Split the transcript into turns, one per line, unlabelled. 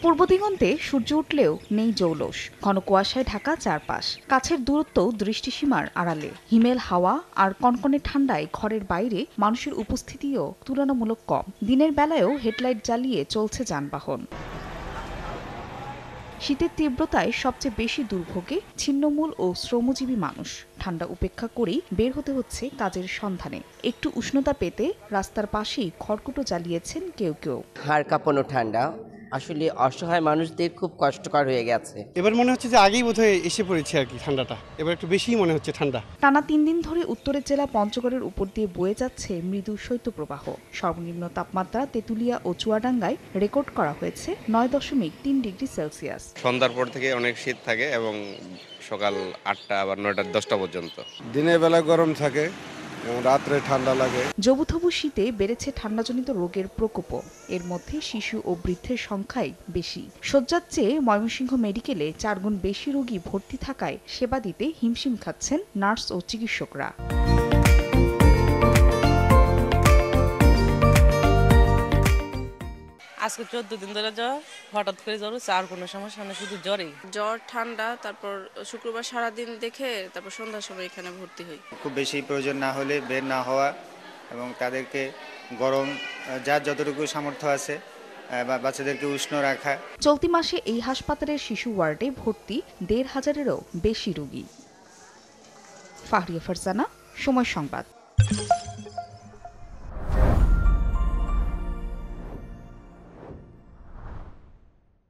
পূর্ব দিগন্তে সূর্য উঠলেও নেই জৌলস, ঘন কুয়াশায় ঢাকা চারপাশ। কাছের দূরত্ব দৃষ্টিসীমার আড়ালে। হিমেল হাওয়া আর কনকনে ঠান্ডায় ঘরের বাইরে মানুষের উপস্থিতিও তুলনামূলক কম। দিনের বেলায়ও হেডলাইট জ্বালিয়ে চলছে যানবাহন। শীতের তীব্রতায় সবচেয়ে বেশি দুর্ভোগে ছিন্নমূল ও শ্রমজীবী মানুষ। ঠান্ডা উপেক্ষা করেই বের হতে হচ্ছে কাজের সন্ধানে। একটু উষ্ণতা পেতে রাস্তার পাশেই খড়কুটো জ্বালিয়েছেন কেউ কেউ।
হাড় কাঁপানো ঠান্ডা, আসলে অসহায় মানুষদের খুব কষ্টকর হয়ে গেছে।
এবার মনে হচ্ছে যে আগেই বোধহয় এসে পড়েছে আর কি ঠান্ডাটা, এবার একটু বেশিই মনে হচ্ছে ঠান্ডা।
টানা 3 দিন ধরে উত্তরের জেলা পঞ্চগড়ের উপর দিয়ে বয়ে যাচ্ছে মৃদু শৈত্যপ্রবাহ। সর্বনিম্ন তাপমাত্রা তেঁতুলিয়া ও চুয়াডাঙ্গায় রেকর্ড করা হয়েছে 9.3 ডিগ্রি সেলসিয়াস।
সন্ধ্যার পর থেকে অনেক শীত থাকে এবং সকাল 8টা আবার 9টা 10টা পর্যন্ত।
দিনের বেলা গরম থাকে এবং রাত্রে ঠান্ডা লাগে।
জবুথবু শীতে বেড়েছে ঠান্ডাজনিত রোগের প্রকোপও। এর মধ্যে শিশু ও বৃদ্ধের সংখ্যাই বেশি। শয্যার চেয়ে ময়মনসিংহ মেডিকেলে 4 গুণ বেশি রোগী ভর্তি থাকায় সেবা দিতে হিমশিম খাচ্ছেন নার্স ও চিকিৎসকরা।
আজকে 14 দিন ধরে জ্বর, হঠাৎ করে জ্বর হচ্ছে, আর কোনো সমস্যা নেই, শুধু জ্বরই।
জ্বর ঠান্ডা, তারপর শুক্রবার সারাদিন দেখে তারপর সন্ধ্যার সময় এখানে ভর্তি হই।
খুব বেশি প্রয়োজন না হলে বের না হওয়া এবং তাদেরকে গরম যার যতটুকু সামর্থ্য আছে বাচ্চাদেরকে উষ্ণ রাখা।
চলতি মাসে এই হাসপাতালের শিশু ওয়ার্ডে ভর্তি 1,500-এরও বেশি রোগী। ফাহরিয়া ফারজানা, সময় সংবাদ।